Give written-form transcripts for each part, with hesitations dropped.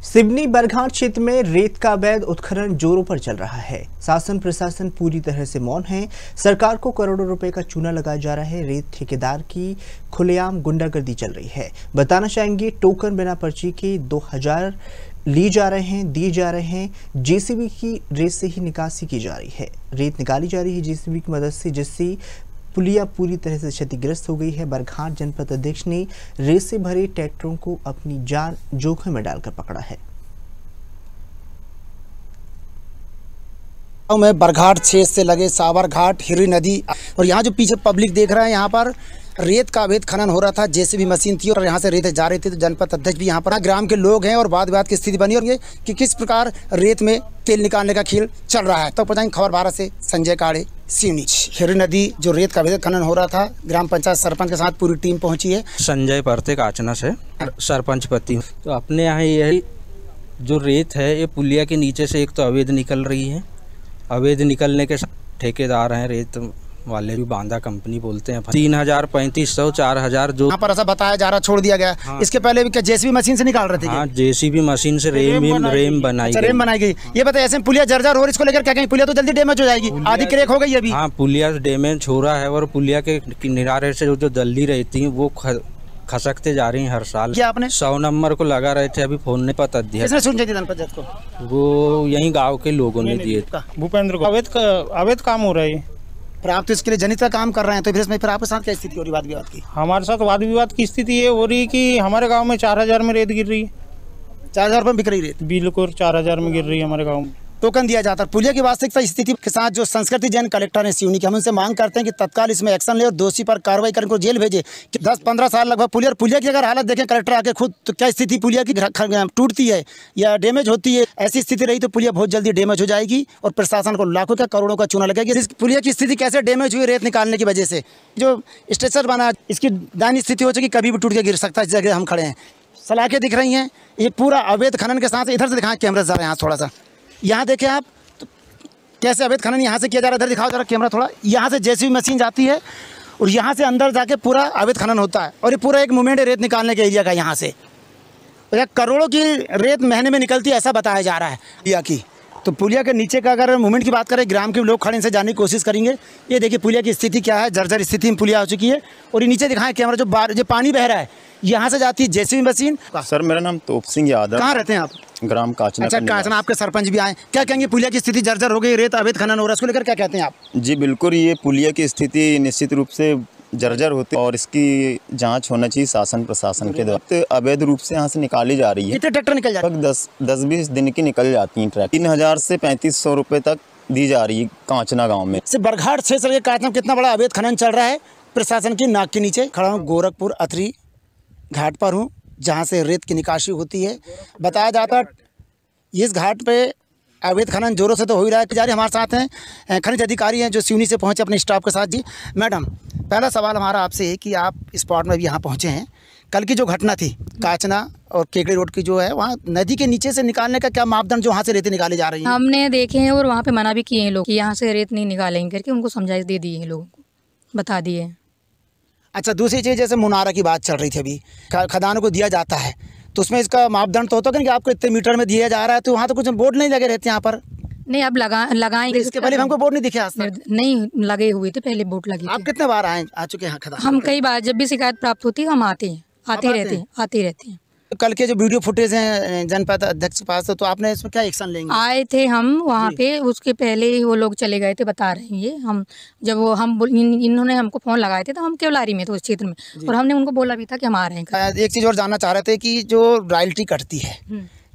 सिवनी बरघाट क्षेत्र में रेत का अवैध उत्खनन जोरों पर चल रहा है। शासन प्रशासन पूरी तरह से मौन है। सरकार को करोड़ों रुपए का चूना लगाया जा रहा है। रेत ठेकेदार की खुलेआम गुंडागर्दी चल रही है। बताना चाहेंगे, टोकन बिना पर्ची के 2000 ली जा रहे हैं, दिए जा रहे हैं। जेसीबी की रेत से ही निकासी की जा रही है। रेत निकाली जा रही है जेसीबी की मदद से, जिससे पुलिया पूरी तरह से क्षतिग्रस्त हो गई है। बरघाट जनपद अध्यक्ष ने रेत से भरे ट्रैक्टरों को अपनी जान जोखिम में डालकर पकड़ा है। मैं बरघाट क्षेत्र से लगे सावर घाट, हिरी नदी और यहाँ जो पीछे पब्लिक देख रहा है, यहाँ पर रेत का अवैध खनन हो रहा था। जेसीबी मशीन थी और यहाँ से रेत जा रही थी। तो जनपद अध्यक्ष भी यहाँ पर ग्राम के लोग हैं और वाद विवाद की स्थिति बनी और ये कि किस प्रकार रेत में तेल निकालने का खेल चल रहा है। तो पहुँचाएंगे खबर 12 से संजय काड़े, सिवनी। हिरी नदी जो रेत का अवैध खनन हो रहा था, ग्राम पंचायत सरपंच के साथ पूरी टीम पहुंची है। संजय परते काचना से सरपंच पति। तो अपने यहाँ यही जो रेत है ये पुलिया के नीचे से एक तो अवैध निकल रही है। अवैध निकलने के ठेकेदार हैं रेत वाले भी, बांधा कंपनी बोलते हैं। 3000, 3500, 4000 जो यहाँ पर ऐसा बताया जा रहा, छोड़ दिया गया। हाँ। इसके पहले भी क्या जेसीबी मशीन से निकाल रहे थे? हाँ, जेसीबी मशीन से रेम बनाई गई। ये बताइए, ऐसे पुलिया जर्जर हो रही, इसको लेकर क्या कहेंगे? पुलिया तो जल्दी डैमेज हो जाएगी, आधी क्रैक हो गई अभी। हाँ, पुलिया डैमेज हो रहा है और पुलिया के किनारे से जो जल्दी रहती है वो खसकते जा रही हैं हर साल। क्या आपने 100 नंबर को लगा रहे थे, अभी फोन ने पता दिया। किसने सूचना दी पंचायत को? वो यही गांव के लोगों ने दिए। भूपेंद्र को अवैध काम हो रहा है। फिर आप तो इसके लिए जनित का काम कर रहे हैं, तो फिर इसमें फिर आपके साथ क्या स्थिति हो रही वाद विवाद की? हमारे साथ वाद विवाद की स्थिति ये हो रही कि हमारे गांव में 4000 में रेत गिर रही है। 4000 रुपये बिक रही रेत? बिल्कुल 4000 में गिर रही है हमारे गाँव में। टोकन दिया जाता है। पुलिया की वास्तविकता स्थिति के साथ जो संस्कृति जैन कलेक्टर है सिवनी के, हम उनसे मांग करते हैं कि तत्काल इसमें एक्शन ले और दोषी पर कार्रवाई कर, उनको जेल भेजे। 10-15 साल लगभग पुलिया की अगर हालत देखें कलेक्टर आके खुद, तो क्या स्थिति पुलिया की टूटती है या डैमेज होती है। ऐसी स्थिति रही तो पुलिया बहुत जल्दी डैमेज हो जाएगी और प्रशासन को लाखों का करोड़ों का चूना लगेगा। पुलिया की स्थिति कैसे डैमेज हुई रेत निकालने की वजह से? जो स्ट्रक्चर बना, इसकी दानी स्थिति हो चुकी, कभी भी टूट के गिर सकता है। इस जगह हम खड़े हैं, सलाखें दिख रही हैं। ये पूरा अवैध खनन के साथ, इधर से दिखाएं कैमरा जरा, यहाँ थोड़ा सा यहाँ देखें आप कैसे अवैध खनन यहाँ से किया जा रहा है। इधर दिखाओ जरा कैमरा थोड़ा। यहाँ से जेसीबी मशीन जाती है और यहाँ से अंदर जाके पूरा अवैध खनन होता है और ये पूरा एक मूवमेंट है रेत निकालने के एरिया का। यहाँ से करोड़ों की रेत महीने में निकलती है, ऐसा बताया जा रहा है पुलिया की। तो पुलिया के नीचे का अगर मूवमेंट की बात करें, ग्राम के लोग खड़े इनसे जानने की कोशिश करेंगे। ये देखिए पुलिया की स्थिति क्या है, जर्जर स्थिति में पुलिया हो चुकी है। और ये नीचे दिखाएं कैमरा, जो पानी बह रहा है, यहाँ से जाती है जेसीबी मशीन। सर मेरा नाम तोप सिंह यादव। कहाँ रहते हैं आप? ग्राम काचना। अच्छा, काचना। आपके सरपंच भी आए, क्या कहेंगे? पुलिया की स्थिति जर्जर हो गई, रेत अवैध खनन हो रहा है, इसको लेकर क्या कहते हैं आप? जी बिल्कुल, ये पुलिया की स्थिति निश्चित रूप से जर्जर होती है और इसकी जांच होना चाहिए शासन प्रशासन के द्वारा। तो अवैध रूप से यहाँ से निकाली जा रही है। कितने ट्रैक्टर निकल जाते हैं? 10-20 दिन की निकल जाती हैं ट्रैक्टर। 3000 से 3500 रुपये तक दी जा रही है काचना गाँव में। बरघाट क्षेत्र के काचना कितना बड़ा अवैध खनन चल रहा है, प्रशासन की नाक के नीचे खड़ा हूँ। गोरखपुर अथरी घाट पर हूँ, जहाँ से रेत की निकासी होती है। बताया जाता है इस घाट पे अवैध खनन जोरों से तो हो ही रहा है। जारी हमारे साथ हैं खनिज अधिकारी हैं जो सिवनी से पहुंचे अपने स्टाफ के साथ। जी मैडम, पहला सवाल हमारा आपसे है कि आप स्पॉट में भी यहाँ पहुँचे हैं। कल की जो घटना थी काचना और केकड़ी रोड की जो है, वहाँ नदी के नीचे से निकालने का क्या मापदंड, जो वहाँ से रेती निकाली जा रही है? हमने देखे हैं और वहाँ पे मना भी किए हैं लोग कि यहाँ से रेत नहीं निकालेंगे करके, उनको समझाइश दे दी है, लोगों को बता दिए। अच्छा, दूसरी चीज़ जैसे मुनारा की बात चल रही थी, अभी खदानों को दिया जाता है तो उसमें इसका मापदंड तो होता है कि आपको इतने मीटर में दिया जा रहा है, तो वहाँ तो कुछ बोर्ड नहीं लगे रहते यहाँ पर? नहीं, अब लगाएंगे। इसके पहले हमको बोर्ड नहीं दिखे आज तक? नहीं लगे हुए थे, पहले बोर्ड लगे। आप कितने बार आ चुके हैं खदान? हम कई बार, जब भी शिकायत प्राप्त होती है हम आते रहते हैं। कल के जो वीडियो फुटेज हैं जनपद अध्यक्ष के पास, तो आपने इसमें क्या एक्शन लेंगे? आए थे हम वहाँ पे, उसके पहले ही वो लोग चले गए थे, बता रहे हैं ये। हम जब वो इन्होंने हमको फ़ोन लगाए थे तो हम केवलारी में थे उस क्षेत्र में, और हमने उनको बोला भी था कि हम आ रहे हैं। एक चीज़ और जानना चाह रहे थे कि जो रॉयल्टी कटती है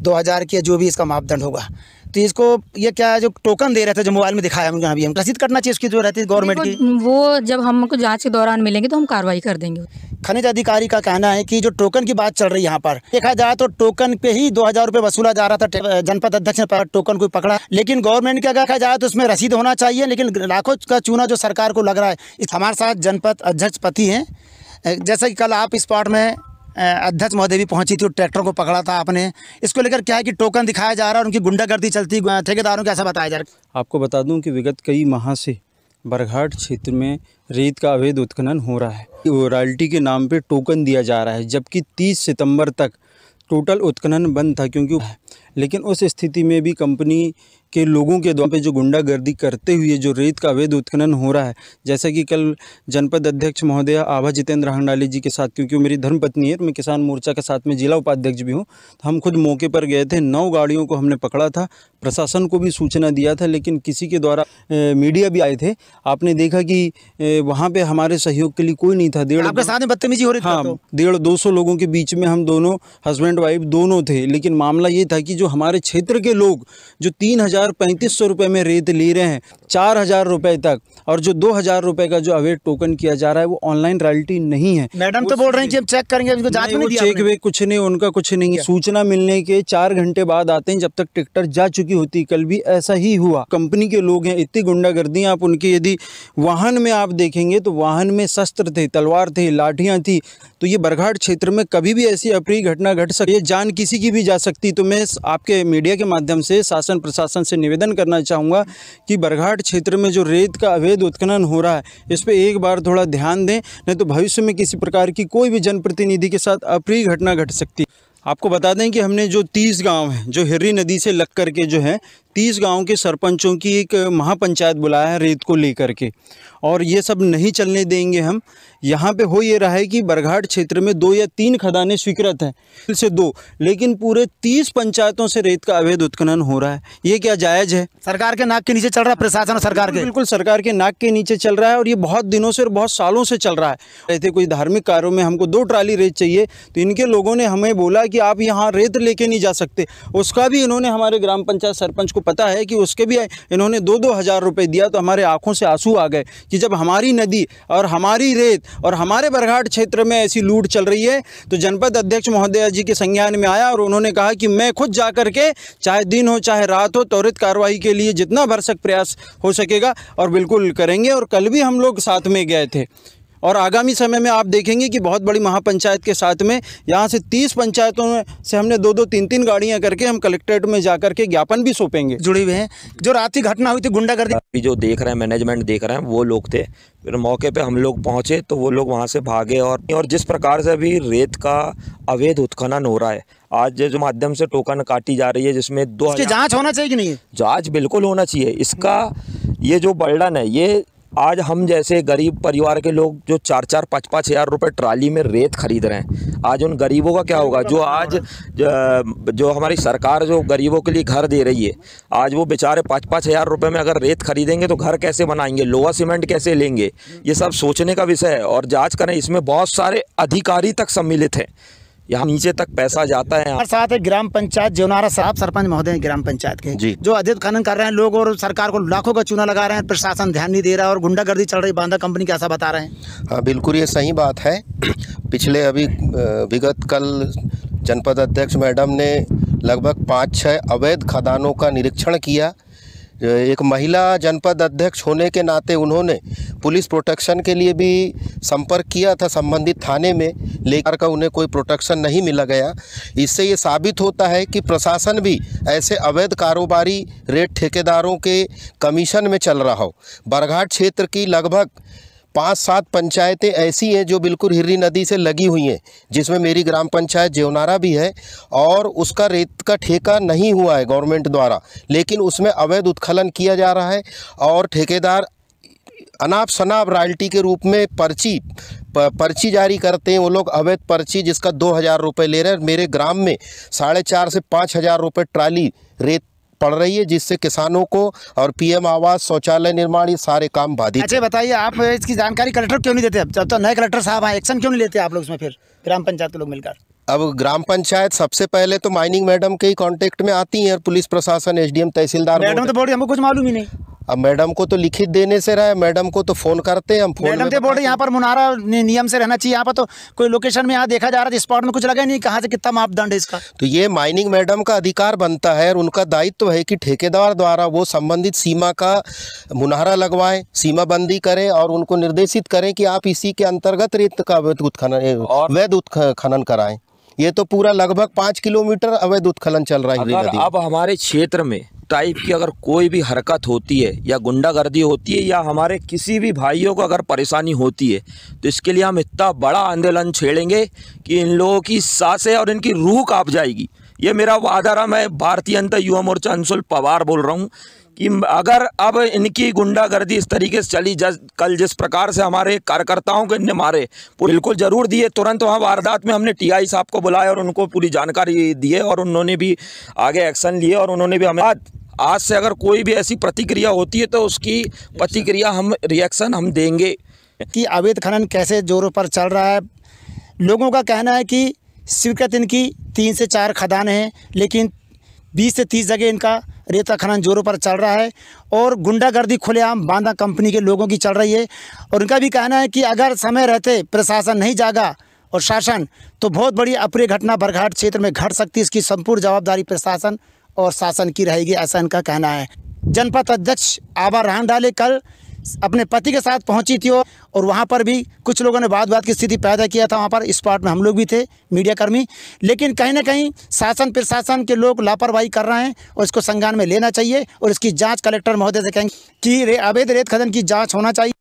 2000 की, जो भी इसका मापदंड होगा, तो इसको ये क्या जो टोकन दे रहे थे, जो मोबाइल में दिखाया हमको, अभी हम रसीद कटना चाहिए उसकी जो रहती है गवर्नमेंट की? वो जब हमको जांच के दौरान मिलेंगे तो हम कार्रवाई कर देंगे। खनिज अधिकारी का कहना है कि जो टोकन की बात चल रही है यहाँ पर, देखा जाए तो टोकन पे ही 2000 रुपये वसूला जा रहा था। जनपद अध्यक्ष ने टोकन को पकड़ा, लेकिन गवर्नमेंट का देखा जाए तो उसमें रसीद होना चाहिए, लेकिन लाखों का चूना जो सरकार को लग रहा है। हमारे साथ जनपद अध्यक्ष पति हैं, जैसा कि कल आप स्पॉट में अध्यक्ष महोदय भी पहुंची थी और ट्रैक्टर को पकड़ा था आपने, इसको लेकर क्या है कि टोकन दिखाया जा रहा है, उनकी गुंडागर्दी चलती ठेकेदारों का, ऐसा बताया जा रहा है? आपको बता दूं कि विगत कई माह से बरघाट क्षेत्र में रेत का अवैध उत्खनन हो रहा है। रॉयल्टी के नाम पे टोकन दिया जा रहा है, जबकि 30 सितंबर तक टोटल उत्खनन बंद था, क्योंकि लेकिन उस स्थिति में भी कंपनी के लोगों के द्वारा पे जो गुंडागर्दी करते हुए जो रेत का अवैध उत्खनन हो रहा है, जैसा कि कल जनपद अध्यक्ष महोदय आभा जितेंद्र हंडाले जी के साथ, क्योंकि वो मेरी धर्मपत्नी है, मैं किसान मोर्चा के साथ में जिला उपाध्यक्ष भी हूँ, तो हम खुद मौके पर गए थे। 9 गाड़ियों को हमने पकड़ा था, प्रशासन को भी सूचना दिया था, लेकिन किसी के द्वारा मीडिया भी आए थे। आपने देखा कि वहाँ पे हमारे सहयोग के लिए कोई नहीं था। आपके साथ में बदतमीजी हो रही थी। हाँ, 150-200 लोगों के बीच में हम दोनों हस्बैंड वाइफ दोनों थे। लेकिन मामला ये था कि जो हमारे क्षेत्र के लोग जो 3,3500 रुपये में रेत ले रहे हैं 4,000 रुपये तक, और जो 2,000 रुपये का जो अवैध टोकन किया जा रहा है वो ऑनलाइन रॉयल्टी नहीं है। मैडम तो बोल रही हैं कि हम चेक करेंगे, उनको जांच में नहीं दिया। चेक वे कुछ नहीं, उनका कुछ नहीं है। सूचना मिलने के 4 घंटे बाद आते हैं, जब तक ट्रैक्टर जा चुकी होती। कल भी ऐसा ही हुआ। कंपनी के लोग हैं, इतनी गुंडागर्दी। आप उनके यदि वाहन में आप देखेंगे तो वाहन में शस्त्र थे, तलवार थे, लाठियाँ थी। तो ये बरघाट क्षेत्र में कभी भी ऐसी अप्रिय घटना घट सकती है, जान किसी की भी जा सकती। तो मैं आपके मीडिया के माध्यम से शासन प्रशासन से निवेदन करना चाहूँगा कि बरघाट क्षेत्र में जो रेत का अवैध उत्खनन हो रहा है, इस पे एक बार थोड़ा ध्यान दें, नहीं तो भविष्य में किसी प्रकार की कोई भी जनप्रतिनिधि के साथ अप्रिय घटना घट सकती है। आपको बता दें कि हमने जो 30 गांव हैं जो हिर्री नदी से लग कर के जो है 30 गांव के सरपंचों की एक महापंचायत बुलाया है रेत को लेकर के, और ये सब नहीं चलने देंगे हम। यहाँ पे हो ये रहा है कि बरघाट क्षेत्र में 2 या 3 खदानें स्वीकृत हैं, से 2, लेकिन पूरे 30 पंचायतों से रेत का अवैध उत्खनन हो रहा है। ये क्या जायज़ है? सरकार के नाक के नीचे चल रहा है प्रशासन और सरकार के। बिल्कुल सरकार के नाक के नीचे चल रहा है, और ये बहुत दिनों से और बहुत सालों से चल रहा है। रहते कोई धार्मिक कार्यों में हमको 2 ट्राली रेत चाहिए, तो इनके लोगों ने हमें बोला कि आप यहाँ रेत लेके नहीं जा सकते। उसका भी इन्होंने, हमारे ग्राम पंचायत सरपंच को पता है कि उसके भी इन्होंने 2-2 हज़ार रुपये दिया। तो हमारे आंखों से आंसू आ गए कि जब हमारी नदी और हमारी रेत और हमारे बरघाट क्षेत्र में ऐसी लूट चल रही है। तो जनपद अध्यक्ष महोदय जी के संज्ञान में आया और उन्होंने कहा कि मैं खुद जा करके, चाहे दिन हो चाहे रात हो, त्वरित कार्रवाई के लिए जितना भरसक प्रयास हो सकेगा और बिल्कुल करेंगे। और कल भी हम लोग साथ में गए थे, और आगामी समय में आप देखेंगे कि बहुत बड़ी महापंचायत के साथ में यहाँ से 30 पंचायतों में से हमने 2-2, 3-3 गाड़ियाँ करके हम कलेक्ट्रेट में जाकर के ज्ञापन भी सौंपेंगे। जुड़ी हुए हैं। जो रात की घटना हुई थी गुंडागर्दी, जो देख रहे हैं मैनेजमेंट देख रहे हैं वो लोग थे। फिर मौके पे हम लोग पहुँचे तो वो लोग वहाँ से भागे, और जिस प्रकार से अभी रेत का अवैध उत्खनन हो रहा है, आज जो माध्यम से टोकन काटी जा रही है, जिसमें 2000 जाँच होना चाहिए कि नहीं? जाँच बिल्कुल होना चाहिए। इसका ये जो बर्डन है, ये आज हम जैसे गरीब परिवार के लोग जो 4-4, 5-5 हज़ार रुपये ट्राली में रेत खरीद रहे हैं, आज उन गरीबों का क्या होगा? जो आज जो हमारी सरकार जो गरीबों के लिए घर दे रही है, आज वो बेचारे 5-5 हज़ार रुपये में अगर रेत खरीदेंगे तो घर कैसे बनाएंगे, लोहा सीमेंट कैसे लेंगे? ये सब सोचने का विषय है, और जांच करें। इसमें बहुत सारे अधिकारी तक सम्मिलित हैं, यहाँ नीचे तक पैसा जाता है। हमारे साथ है ग्राम पंचायत जेवनारा साहब, सरपंच महोदय ग्राम पंचायत के जी। जो अवैध खनन कर रहे हैं लोग, और सरकार को लाखों का चूना लगा रहे हैं, प्रशासन ध्यान नहीं दे रहा है और गुंडागर्दी चल रही। बांदा कंपनी का ऐसा बता रहे हैं। हाँ बिल्कुल, ये सही बात है। पिछले विगत कल जनपद अध्यक्ष मैडम ने लगभग 5-6 अवैध खदानों का निरीक्षण किया। एक महिला जनपद अध्यक्ष होने के नाते उन्होंने पुलिस प्रोटेक्शन के लिए भी संपर्क किया था संबंधित थाने में, लेकर का उन्हें कोई प्रोटेक्शन नहीं मिला गया। इससे ये साबित होता है कि प्रशासन भी ऐसे अवैध कारोबारी रेत ठेकेदारों के कमीशन में चल रहा हो। बरघाट क्षेत्र की लगभग 5-7 पंचायतें ऐसी हैं जो बिल्कुल हिर्री नदी से लगी हुई हैं, जिसमें मेरी ग्राम पंचायत जेवनारा भी है, और उसका रेत का ठेका नहीं हुआ है गवर्नमेंट द्वारा, लेकिन उसमें अवैध उत्खनन किया जा रहा है। और ठेकेदार अनाप शनाप रॉयल्टी के रूप में पर्ची जारी करते हैं वो लोग, अवैध पर्ची, जिसका 2,000 रुपये ले रहे हैं। मेरे ग्राम में 4,500 से 5,000 रुपये ट्राली रेत पड़ रही है, जिससे किसानों को और पीएम आवास, शौचालय निर्माण, ये सारे काम बाधित। अच्छा बताइए, आप इसकी जानकारी कलेक्टर क्यों नहीं देते? जब तो नए कलेक्टर साहब आए, एक्शन क्यों नहीं लेते आप लोग इसमें? फिर ग्राम पंचायत के लोग मिलकर, अब ग्राम पंचायत सबसे पहले तो माइनिंग मैडम के ही कांटेक्ट में आती हैं, पुलिस प्रशासन, एसडीएम, तहसीलदार। मैडम तो बोल रही हमको कुछ मालूम ही नहीं। अब मैडम को तो लिखित देने से रहा है, मैडम को तो फोन करते हैं हम। मैडम तो बोल रहे यहाँ पर मुनारा नियम से रहना चाहिए। यहाँ पर तो कोई लोकेशन में यहाँ देखा जा रहा है, स्पॉट में कुछ लगा नहीं, कहाँ से कितना मापदंड है इसका? तो ये माइनिंग मैडम का अधिकार बनता है, और उनका दायित्व है कि ठेकेदार द्वारा वो संबंधित सीमा का मुनारा लगवाएं, सीमाबंदी करें, और उनको निर्देशित करें कि आप इसी के अंतर्गत रेत का अवैध उत्खनन कराएं। ये तो पूरा लगभग 5 किलोमीटर अवैध उत्खनन चल रहा है। अगर अब हमारे क्षेत्र में टाइप की अगर कोई भी हरकत होती है या गुंडागर्दी होती है या हमारे किसी भी भाइयों को अगर परेशानी होती है तो इसके लिए हम इतना बड़ा आंदोलन छेड़ेंगे कि इन लोगों की सांसें और इनकी रूह कांप जाएगी। ये मेरा वादा रहा। मैं भारतीय जनता युवा मोर्चा अंशुल पवार बोल रहा हूँ कि अगर अब इनकी गुंडागर्दी इस तरीके से चली, कल जिस प्रकार से हमारे कार्यकर्ताओं को इनने मारे, बिल्कुल ज़रूर दिए। तुरंत वहाँ वारदात में हमने टीआई साहब को बुलाया और उनको पूरी जानकारी दी है और उन्होंने भी आगे एक्शन लिए और उन्होंने भी हमें आज से अगर कोई भी ऐसी प्रतिक्रिया होती है तो उसकी प्रतिक्रिया रिएक्शन हम देंगे। कि अवैध खनन कैसे जोरों पर चल रहा है। लोगों का कहना है कि स्वीकृत इनकी 3 से 4 खदानें हैं, लेकिन 20 से 30 जगह इनका रेत का खनन जोरों पर चल रहा है और गुंडागर्दी खुलेआम बांदा कंपनी के लोगों की चल रही है। और उनका भी कहना है कि अगर समय रहते प्रशासन नहीं जागा और शासन, तो बहुत बड़ी अप्रिय घटना बरघाट क्षेत्र में घट सकती है। इसकी संपूर्ण जवाबदारी प्रशासन और शासन की रहेगी, ऐसा इनका कहना है। जनपद अध्यक्ष आभा राहन डाले कल अपने पति के साथ पहुंची थी और वहां पर भी कुछ लोगों ने वाद की स्थिति पैदा किया था। वहां पर स्पॉट में हम लोग भी थे, मीडियाकर्मी। लेकिन कहीं ना कहीं शासन प्रशासन के लोग लापरवाही कर रहे हैं और इसको संज्ञान में लेना चाहिए और इसकी जांच कलेक्टर महोदय से कहेंगे कि अवैध रेत खनन की जांच होना चाहिए।